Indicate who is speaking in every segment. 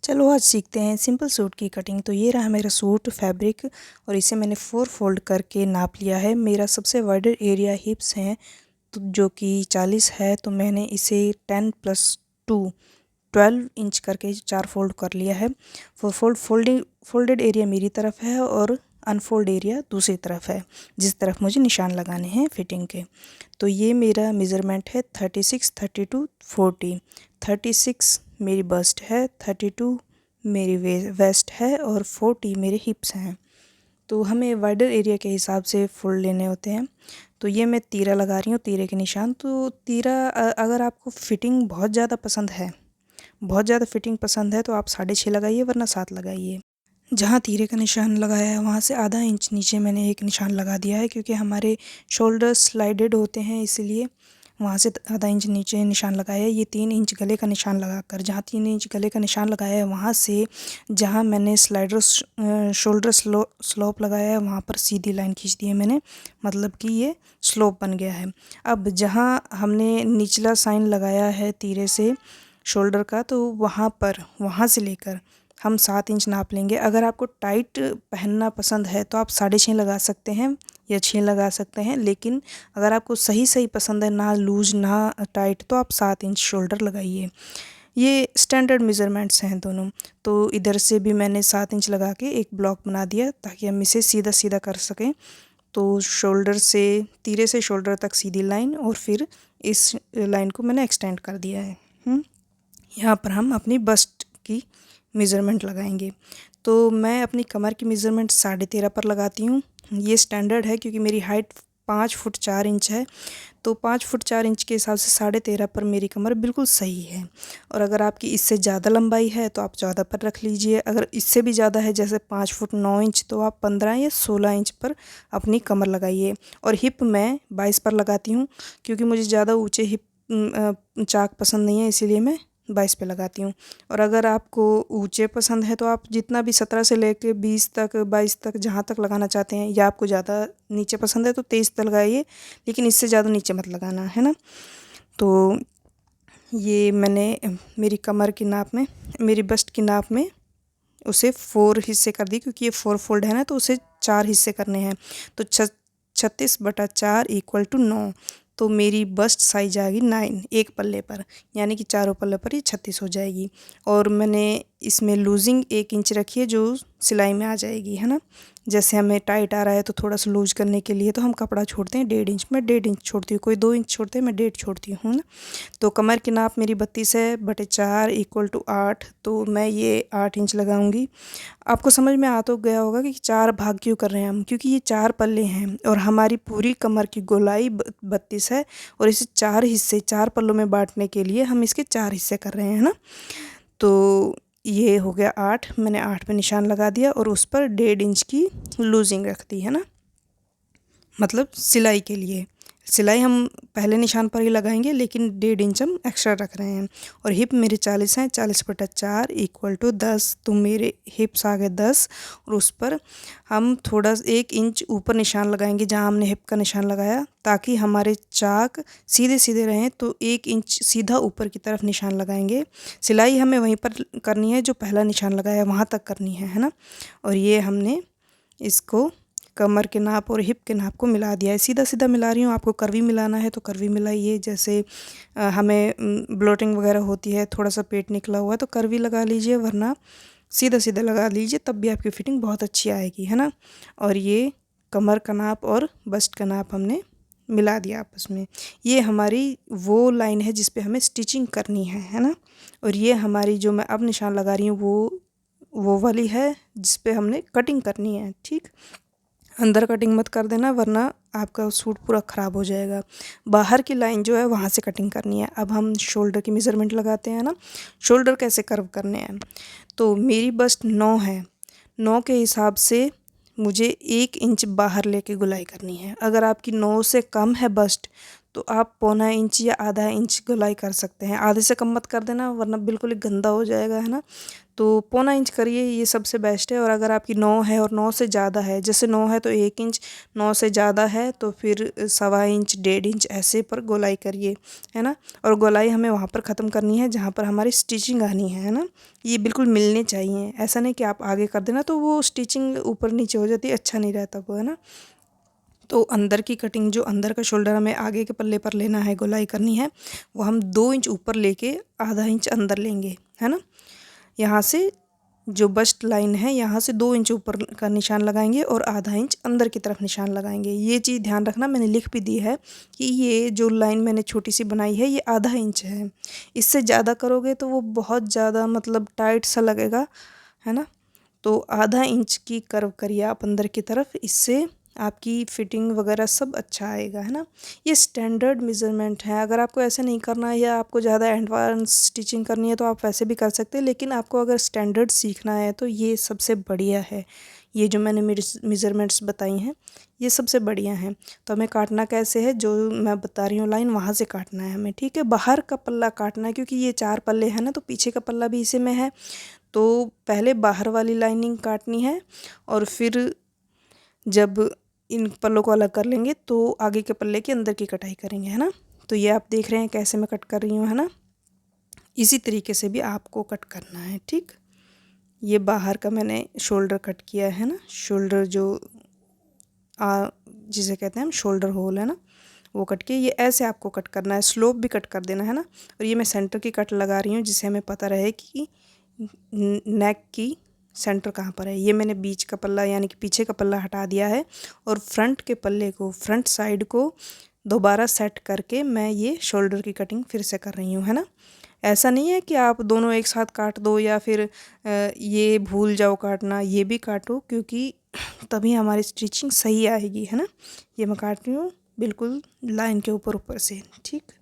Speaker 1: चलो आज सीखते हैं सिंपल सूट की कटिंग। तो ये रहा मेरा सूट फैब्रिक और इसे मैंने 4 फोल्ड करके नाप लिया है। मेरा सबसे वाइडर एरिया हिप्स हैं तो जो कि 40 है, तो मैंने इसे 10 + 2 12 इंच करके 4 फोल्ड कर लिया है। फोल्डेड एरिया मेरी तरफ है और अनफोल्ड एरिया दूसरी तरफ है, जिस तरफ मुझे निशान लगाने हैं फिटिंग के। तो ये मेरा मेज़रमेंट है 36, 32, 40। 36 मेरी बस्ट है, 32 मेरी वेस्ट है और 40 मेरे हिप्स हैं। तो हमें वाइडर एरिया के हिसाब से फोल्ड लेने होते हैं। तो ये मैं तीरा लगा रही हूँ, तीरे के निशान। तो तीरा अगर आपको फिटिंग बहुत ज़्यादा पसंद है, तो आप 6.5 लगाइए, वरना 7 लगाइए। जहाँ तीरे का निशान लगाया है वहाँ से आधा इंच नीचे मैंने एक निशान लगा दिया है, क्योंकि हमारे शोल्डर स्लाइडेड होते हैं, इसलिए वहाँ से आधा इंच नीचे निशान लगाया है। ये 3 इंच गले का निशान लगाकर, जहाँ 3 इंच गले का निशान लगाया है वहाँ से जहाँ मैंने शोल्डर स्लोप लगाया है वहाँ पर सीधी लाइन खींच दी है मैंने, मतलब कि ये स्लोप बन गया है। अब जहाँ हमने निचला साइन लगाया है तीरे से शोल्डर का, तो वहाँ से लेकर हम 7 इंच नाप लेंगे। अगर आपको टाइट पहनना पसंद है तो आप 6.5 लगा सकते हैं या 6 लगा सकते हैं, लेकिन अगर आपको सही पसंद है, ना लूज ना टाइट, तो आप 7 इंच शोल्डर लगाइए। ये स्टैंडर्ड मेज़रमेंट्स हैं दोनों। तो इधर से भी मैंने 7 इंच लगा के एक ब्लॉक बना दिया ताकि हम इसे सीधा कर सकें। तो शोल्डर से तीरे से शोल्डर तक सीधी लाइन और फिर इस लाइन को मैंने एक्सटेंड कर दिया है। यहाँ पर हम अपनी बस्ट की मेज़रमेंट लगाएंगे। तो मैं अपनी कमर की मेज़रमेंट 13.5 पर लगाती हूँ। ये स्टैंडर्ड है क्योंकि मेरी हाइट 5 फुट 4 इंच है। तो 5 फुट 4 इंच के हिसाब से 13.5 पर मेरी कमर बिल्कुल सही है। और अगर आपकी इससे ज़्यादा लंबाई है तो आप 14 पर रख लीजिए। अगर इससे भी ज़्यादा है, जैसे 5 फुट 9 इंच, तो आप 15 या 16 इंच पर अपनी कमर लगाइए। और हिप मैं 22 पर लगाती हूँ, क्योंकि मुझे ज़्यादा ऊँचे हिप चाक पसंद नहीं है, इसीलिए मैं 22 पे लगाती हूँ। और अगर आपको ऊंचे पसंद है तो आप जितना भी 17 से लेके 20 तक 22 तक जहाँ तक लगाना चाहते हैं, या आपको ज़्यादा नीचे पसंद है तो 23 तक लगाइए, लेकिन इससे ज़्यादा नीचे मत लगाना, है ना। तो ये मैंने मेरी कमर की नाप में, मेरी बस्ट की नाप में उसे 4 हिस्से कर दी, क्योंकि ये 4 फोल्ड है ना, तो उसे 4 हिस्से करने हैं। तो 36/4 = 9। तो मेरी बस्ट साइज आएगी 9 एक पल्ले पर, यानी कि चारों पल्ले पर ये 36 हो जाएगी। और मैंने इसमें लूजिंग 1 इंच रखी है, जो सिलाई में आ जाएगी, है ना। जैसे हमें टाइट आ रहा है तो थोड़ा सा लूज करने के लिए तो हम कपड़ा छोड़ते हैं 1.5 इंच। मैं 1.5 इंच छोड़ती हूँ, कोई 2 इंच छोड़ते हैं, मैं 1.5 छोड़ती हूँ ना। तो कमर की नाप मेरी 32/4 = 8। तो मैं ये 8 इंच लगाऊंगी। आपको समझ में आ तो गया होगा कि 4 भाग क्यों कर रहे हैं हम, क्योंकि ये 4 पल्ले हैं और हमारी पूरी कमर की गोलाई 32 है, और इसे 4 हिस्से 4 पल्लों में बांटने के लिए हम इसके 4 हिस्से कर रहे हैं ना। तो ये हो गया 8। मैंने 8 पे निशान लगा दिया और उस पर 1.5 इंच की लूजिंग रख दी, है ना, मतलब सिलाई के लिए। सिलाई हम पहले निशान पर ही लगाएंगे, लेकिन 1.5 इंच हम एक्स्ट्रा रख रहे हैं। और हिप मेरे 40 हैं, 40/4 = 10। तो मेरे हिप्स आ गए 10, और उस पर हम थोड़ा 1 इंच ऊपर निशान लगाएंगे जहां हमने हिप का निशान लगाया, ताकि हमारे चाक सीधे रहें। तो 1 इंच सीधा ऊपर की तरफ निशान लगाएंगे। सिलाई हमें वहीं पर करनी है, जो पहला निशान लगाया वहाँ तक करनी है ना। और ये हमने इसको कमर के नाप और हिप के नाप को मिला दिया है। सीधा मिला रही हूँ। आपको कर्वी मिलाना है तो कर्वी मिलाइए। जैसे हमें ब्लोटिंग वगैरह होती है, थोड़ा सा पेट निकला हुआ है, तो कर्वी लगा लीजिए, वरना सीधा लगा लीजिए, तब भी आपकी फिटिंग बहुत अच्छी आएगी, है ना। और ये कमर का नाप और बस्ट का नाप हमने मिला दिया आपस में। ये हमारी वो लाइन है जिस पे हमें स्टिचिंग करनी है ना। और ये हमारी जो मैं अब निशान लगा रही हूँ वो वाली है जिस पे हमने कटिंग करनी है, ठीक। अंदर कटिंग मत कर देना, वरना आपका सूट पूरा ख़राब हो जाएगा। बाहर की लाइन जो है वहाँ से कटिंग करनी है। अब हम शोल्डर की मेज़रमेंट लगाते हैं ना। शोल्डर कैसे कर्व करने हैं, तो मेरी बस्ट 9 है। 9 के हिसाब से मुझे 1 इंच बाहर लेके गुलाई करनी है। अगर आपकी 9 से कम है बस्ट, तो आप 1/4 इंच या आधा इंच गुलाई कर सकते हैं। आधे से कम मत कर देना, वरना बिल्कुल ही गंदा हो जाएगा, है ना। तो 1.25 इंच करिए, ये सबसे बेस्ट है। और अगर आपकी 9 है और 9 से ज़्यादा है, जैसे 9 है तो 1 इंच, 9 से ज़्यादा है तो फिर 1.25 इंच, 1.5 इंच ऐसे पर गोलाई करिए, है ना। और गोलाई हमें वहाँ पर ख़त्म करनी है जहाँ पर हमारी स्टिचिंग आनी है ना। ये बिल्कुल मिलने चाहिए, ऐसा नहीं कि आप आगे कर देना तो वो स्टिचिंग ऊपर नीचे हो जाती है, अच्छा नहीं रहता वो, है ना। तो अंदर की कटिंग, जो अंदर का शोल्डर हमें आगे के पल्ले पर लेना है, गोलाई करनी है, वो हम 2 इंच ऊपर लेके आधा इंच अंदर लेंगे, है ना। यहाँ से जो बस्ट लाइन है यहाँ से 2 इंच ऊपर का निशान लगाएंगे और आधा इंच अंदर की तरफ निशान लगाएंगे। ये चीज़ ध्यान रखना, मैंने लिख भी दी है कि ये जो लाइन मैंने छोटी सी बनाई है ये आधा इंच है। इससे ज़्यादा करोगे तो वो बहुत ज़्यादा मतलब टाइट सा लगेगा, है ना। तो आधा इंच की कर्व करिए आप अंदर की तरफ, इससे आपकी फिटिंग वगैरह सब अच्छा आएगा, है ना। ये स्टैंडर्ड मेज़रमेंट है। अगर आपको ऐसे नहीं करना है या आपको ज़्यादा एडवांस स्टिचिंग करनी है तो आप वैसे भी कर सकते हैं, लेकिन आपको अगर स्टैंडर्ड सीखना है तो ये सबसे बढ़िया है। ये जो मैंने मेज़रमेंट्स बताई हैं ये सबसे बढ़िया हैं। तो हमें काटना कैसे है, जो मैं बता रही हूँ लाइन वहाँ से काटना है हमें, ठीक है। बाहर का पल्ला काटना है क्योंकि ये 4 पल्ले हैं ना, तो पीछे का पल्ला भी इसी में है। तो पहले बाहर वाली लाइनिंग काटनी है और फिर जब इन पल्लों को अलग कर लेंगे तो आगे के पल्ले के अंदर की कटाई करेंगे, है ना। तो ये आप देख रहे हैं कैसे मैं कट कर रही हूँ, है ना। इसी तरीके से भी आपको कट करना है, ठीक। ये बाहर का मैंने शोल्डर कट किया है ना, शोल्डर जो जिसे कहते हैं हम शोल्डर होल, है ना, वो कट के ये ऐसे आपको कट करना है, स्लोप भी कट कर देना है ना। और ये मैं सेंटर की कट लगा रही हूँ जिससे हमें पता रहे कि नेक की सेंटर कहाँ पर है। ये मैंने बीच का पल्ला यानी कि पीछे का पल्ला हटा दिया है और फ्रंट के पल्ले को, फ्रंट साइड को दोबारा सेट करके मैं ये शोल्डर की कटिंग फिर से कर रही हूँ, है ना। ऐसा नहीं है कि आप दोनों एक साथ काट दो या फिर ये भूल जाओ काटना, ये भी काटो, क्योंकि तभी हमारी स्टिचिंग सही आएगी, है ना। ये मैं काट रही हूँ बिल्कुल लाइन के ऊपर ऊपर से, ठीक।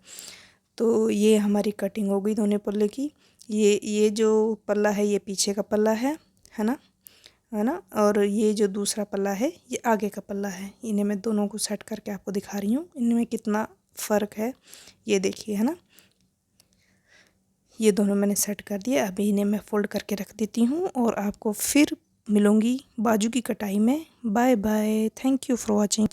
Speaker 1: तो ये हमारी कटिंग हो गई दोनों पल्ले की। ये जो पल्ला है ये पीछे का पल्ला है ना, है ना। और ये जो दूसरा पल्ला है ये आगे का पल्ला है। इन्हें मैं दोनों को सेट करके आपको दिखा रही हूँ, इनमें कितना फ़र्क है ये देखिए, है ना। ये दोनों मैंने सेट कर दिए। अभी इन्हें मैं फ़ोल्ड करके रख देती हूँ और आपको फिर मिलूँगी बाजू की कटाई में। Bye bye, thank you for watching.